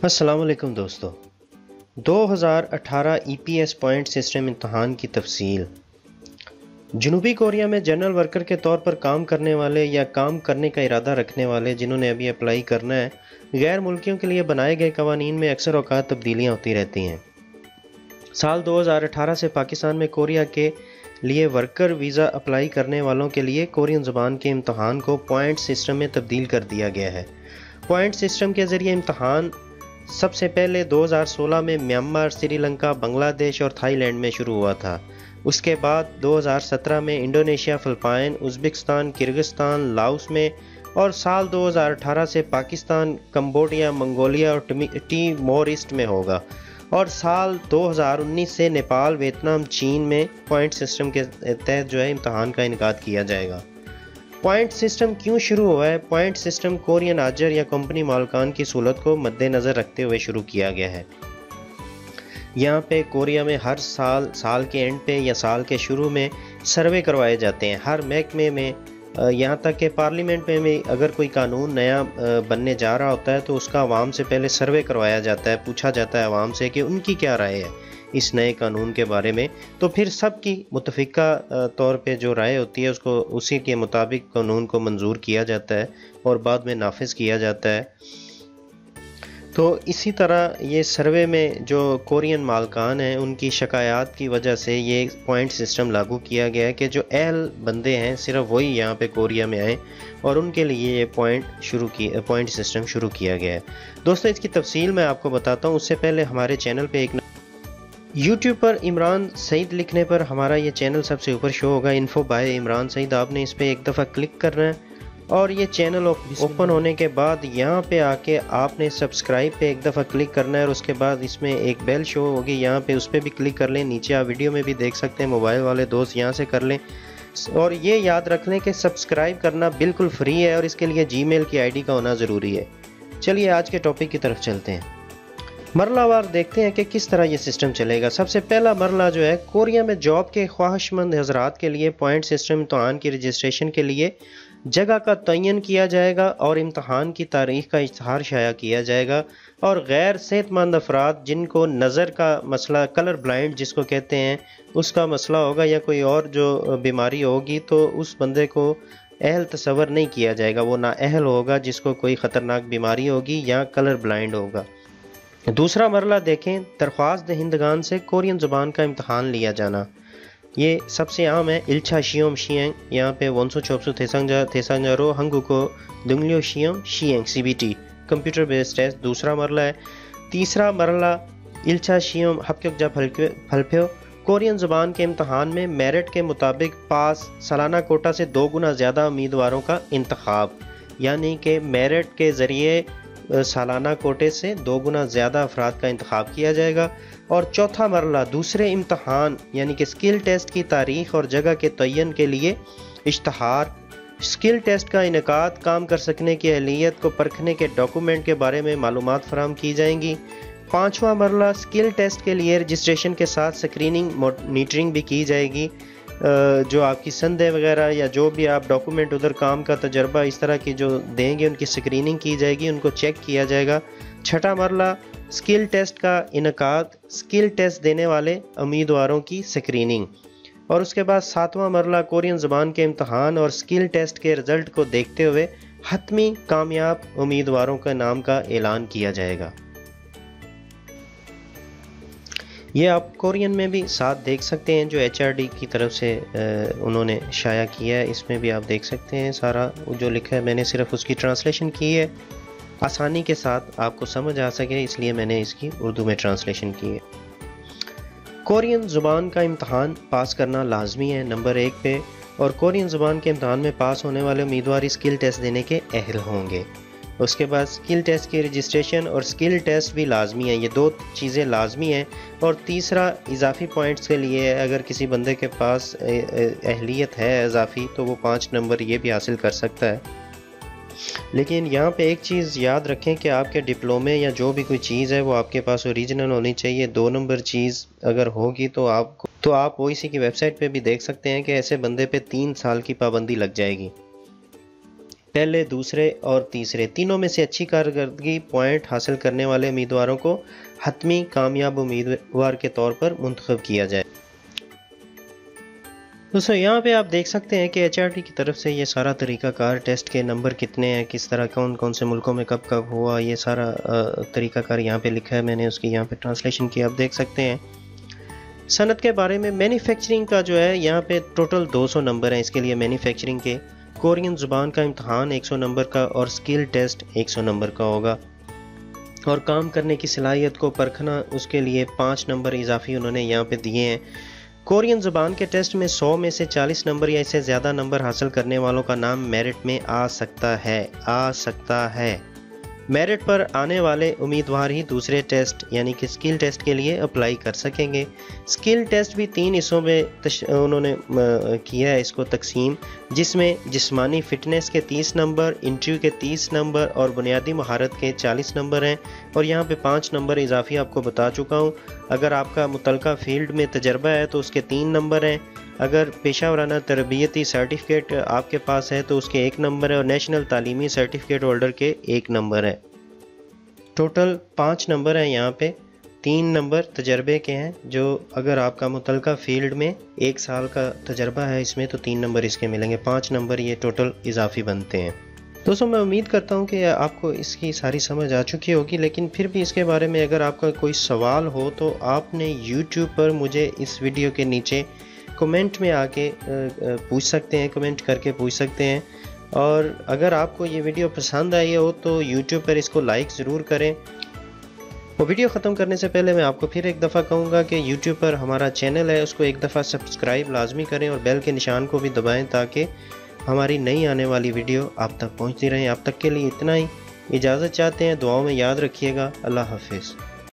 अस्सलाम वालेकुम दोस्तों। 2018 EPS पॉइंट सिस्टम इम्तहान की तफसील। जनूबी कोरिया में जनरल वर्कर के तौर पर काम करने वाले या काम करने का इरादा रखने वाले जिन्होंने अभी अप्लाई करना है, गैर मुल्कियों के लिए बनाए गए कवानीन में अक्सर औकात तब्दीलियाँ होती रहती हैं। साल 2018 से पाकिस्तान में कोरिया के लिए वर्कर वीज़ा अप्लाई करने वालों के लिए कोरियन ज़ुबान के इम्तहान को पॉइंट सिस्टम में तब्दील कर दिया गया है। पॉइंट सिस्टम के ज़रिए इम्तहान सबसे पहले 2016 में म्यांमार, श्रीलंका, बांग्लादेश और थाईलैंड में शुरू हुआ था। उसके बाद 2017 में Indonesia, Philippine, Uzbekistan, Kyrgyzstan, Laos में, और साल 2018 से पाकिस्तान, कंबोडिया, मंगोलिया और टिमोर ईस्ट में होगा, और साल 2019 से नेपाल, वियतनाम, चीन में पॉइंट सिस्टम के तहत इम्तहान का इनेकाद किया जाएगा। पॉइंट सिस्टम क्यों शुरू हुआ है? पॉइंट सिस्टम कोरियन आजर या कंपनी मालकान की सहूलत को मद्देनज़र रखते हुए शुरू किया गया है। यहाँ पे कोरिया में हर साल के एंड पे या साल के शुरू में सर्वे करवाए जाते हैं। हर महकमे में, यहाँ तक कि पार्लियामेंट में भी अगर कोई कानून नया बनने जा रहा होता है तो उसका आवाम से पहले सर्वे करवाया जाता है, पूछा जाता है आवाम से कि उनकी क्या राय है इस नए कानून के बारे में। तो फिर सबकी मुतफ़िका तौर पे जो राय होती है उसको उसी के मुताबिक कानून को मंजूर किया जाता है और बाद में नाफिज किया जाता है। तो इसी तरह ये सर्वे में जो कोरियन मालकान हैं उनकी शिकायत की वजह से ये पॉइंट सिस्टम लागू किया गया है कि जो अहल बंदे हैं सिर्फ वही यहाँ पे कोरिया में आए, और उनके लिए ये पॉइंट सिस्टम शुरू किया गया है। दोस्तों, इसकी तफसील मैं आपको बताता हूँ। उससे पहले हमारे चैनल पे एक YouTube पर इमरान सईद लिखने पर हमारा ये चैनल सबसे ऊपर शो होगा, इन्फो बाय इमरान सईद। आपने इस पर एक दफ़ा क्लिक करना है और ये चैनल ओपन होने के बाद यहाँ पे आके आपने सब्सक्राइब पे एक दफ़ा क्लिक करना है, और उसके बाद इसमें एक बेल शो होगी, यहाँ पे उस पर भी क्लिक कर लें। नीचे आप वीडियो में भी देख सकते हैं, मोबाइल वाले दोस्त यहाँ से कर लें। और ये याद रख लें कि सब्सक्राइब करना बिल्कुल फ्री है और इसके लिए Gmail की ID का होना ज़रूरी है। चलिए आज के टॉपिक की तरफ चलते हैं। मरलावार देखते हैं कि किस तरह ये सिस्टम चलेगा। सबसे पहला मरला जो है, कोरिया में जॉब के ख्वाहिशमंद हजरात के लिए पॉइंट सिस्टम इम्तहान की रजिस्ट्रेशन के लिए जगह का तयन किया जाएगा और इम्तहान की तारीख का इश्तहार शाया किया जाएगा। और गैर सेहतमंद अफराद जिनको नज़र का मसला, कलर ब्लाइंड जिसको कहते हैं, उसका मसला होगा या कोई और जो बीमारी होगी, तो उस बंदे को अहल तस्वर नहीं किया जाएगा। वो ना अहल होगा जिसको कोई ख़तरनाक बीमारी होगी या कलर ब्लाइंड होगा। दूसरा मरला देखें, दरख्वास्त दहिंदगान से कोरियन ज़ुबान का इम्तहान लिया जाना। ये सबसे आम है। इल्छा शियोम शियंग, यहाँ पे वंसो चौपसो थेसांजारो हंगुको दुंगलियो शियोम शियंग CBT कंप्यूटर बेस्ड टेस्ट दूसरा मरला है। तीसरा मरला इल्छा शियोम हपक्योकजा फलफ्यो, कोरियन ज़ुबान के इम्तहान में मेरिट के मुताबिक पास सालाना कोटा से 2 गुना ज़्यादा उम्मीदवारों का इंतखाब, यानी कि मेरिट के ज़रिए सालाना कोटे से 2 गुना ज़्यादा अफराद का इंतखाब किया जाएगा। और चौथा मरला दूसरे इम्तहान यानी कि स्किल टेस्ट की तारीख और जगह के तयन के लिए इश्तहार, स्किल टेस्ट का इनेकाद, काम कर सकने की अहलियत को परखने के डॉक्यूमेंट के बारे में मालूमात फराहम की जाएंगी। पाँचवा मरला स्किल टेस्ट के लिए रजिस्ट्रेशन के साथ स्क्रीनिंग मॉनिटरिंग भी की जाएगी। जो आपकी संदेह वगैरह या जो भी आप डॉक्यूमेंट उधर काम का तजर्बा इस तरह की जो देंगे उनकी स्क्रीनिंग की जाएगी, उनको चेक किया जाएगा। छठा मरला स्किल टेस्ट का इनेकाद, स्किल टेस्ट देने वाले उम्मीदवारों की स्क्रीनिंग। और उसके बाद सातवां मरला कोरियन ज़ुबान के इम्तहान और स्किल टेस्ट के रिज़ल्ट को देखते हुए हतमी कामयाब उम्मीदवारों के नाम का ऐलान किया जाएगा। ये आप कोरियन में भी साथ देख सकते हैं जो HRD की तरफ से उन्होंने शाया किया है। इसमें भी आप देख सकते हैं सारा जो लिखा है, मैंने सिर्फ उसकी ट्रांसलेशन की है आसानी के साथ आपको समझ आ सके, इसलिए मैंने इसकी उर्दू में ट्रांसलेशन की है। कोरियन ज़ुबान का इम्तहान पास करना लाजमी है नंबर 1 पे, और कोरियन ज़ुबान के इम्तहान में पास होने वाले उम्मीदवार स्किल टेस्ट देने के अहल होंगे। उसके बाद स्किल टेस्ट की रजिस्ट्रेशन और स्किल टेस्ट भी लाजमी है, ये 2 चीज़ें लाजमी हैं। और तीसरा इजाफी पॉइंट्स के लिए अगर किसी बंदे के पास अहलियत है इजाफी, तो वो 5 नंबर ये भी हासिल कर सकता है। लेकिन यहाँ पे एक चीज़ याद रखें कि आपके डिप्लोमे या जो भी कोई चीज़ है वो आपके पास ओरिजिनल होनी चाहिए। 2 नंबर चीज़ अगर होगी तो आप OEC की वेबसाइट पे भी देख सकते हैं कि ऐसे बंदे पे 3 साल की पाबंदी लग जाएगी। پہلے، دوسرے اور تیسرے تینوں میں سے اچھی کارکردگی پوائنٹ حاصل کرنے والے امیدواروں کو حتمی کامیاب امیدوار کے طور پر منتخب کیا جائے۔ دوستو یہاں پہ آپ دیکھ سکتے ہیں کہ HRD کی طرف سے یہ سارا طریقہ کار، ٹیسٹ کے نمبر کتنے ہیں، کس طرح کون کون سے ملکوں میں کب کب ہوا، یہ سارا طریقہ کار یہاں پہ لکھا ہے، میں نے اس کی یہاں پہ ٹرانسلیشن کی، آپ دیکھ سکتے ہیں۔ صنعت کے بارے میں مینوفیکچرنگ کا جو ہے یہاں پہ ٹوٹل 200 نمبر ہیں اس کے لیے مینوفیکچرنگ کے۔ کورین زبان کا امتحان 100 نمبر کا اور سکل ٹیسٹ 100 نمبر کا ہوگا، اور کام کرنے کی صلاحیت کو پرکھنا، اس کے لیے 5 نمبر اضافی انہوں نے یہاں پہ دیے ہیں۔ کورین زبان کے ٹیسٹ میں 100 میں سے 40 نمبر یا اس سے زیادہ نمبر حاصل کرنے والوں کا نام میرٹ میں آ سکتا ہے۔ میرٹ پر آنے والے امیدوار ہی دوسرے ٹیسٹ یعنی کہ سکل ٹیسٹ کے لیے اپلائی کر سکیں گے۔ سکل ٹیسٹ بھی 3 حصوں میں انہوں نے کیا ہے اس کو تقسیم، جس میں جسمانی فٹنس کے 30 نمبر، انٹرویو کے 30 نمبر اور بنیادی مہارت کے 40 نمبر ہیں، اور یہاں پہ 5 نمبر اضافی آپ کو بتا چکا ہوں۔ اگر آپ کا متعلقہ فیلڈ میں تجربہ ہے تو اس کے 3 نمبر ہیں، اگر پیشہ ورانہ تربیتی سرٹیفکیٹ آپ کے پاس ہے تو اس کے 1 نمبر ہے، اور نیشنل تعلیمی سرٹیفکیٹ ہولڈر کے 1 نمبر ہے۔ ٹوٹل 5 نمبر ہیں یہاں پہ، 3 نمبر تجربے کے ہیں، جو اگر آپ کا متعلقہ فیلڈ میں 1 سال کا تجربہ ہے اس میں تو 3 نمبر اس کے ملیں گے، 5 نمبر یہ ٹوٹل اضافی بنتے ہیں۔ دوستوں میں امید کرتا ہوں کہ آپ کو اس کی ساری سمجھ آ چکی ہوگی، لیکن پھر بھی اس کے بارے میں اگر آپ کا کوئی سوال ہو تو آپ نے YouTube پر مجھے اس ویڈیو کے نیچے کمنٹ میں آ کے پوچھ سکتے ہیں، کمنٹ کر کے پوچھ سکتے ہیں، اور اگر آپ کو یہ ویڈیو پسند آئی ہو تو YouTube پر اس کو لائک ضرور کریں۔ وہ ویڈیو ختم کرنے سے پہلے میں آپ کو پھر ایک دفعہ کہوں گا کہ YouTube پر ہمارا چینل ہے، اس کو ایک دفعہ سبسکرائب لازمی کریں اور بیل کے نشان کو بھی دبائیں تاکہ ہماری نئی آنے والی ویڈیو آپ تک پہنچتی رہیں۔ اب تک کے لیے اتنا ہی، اجازت چاہتے ہیں، دعاؤں میں یاد رکھیے گا۔ اللہ حافظ۔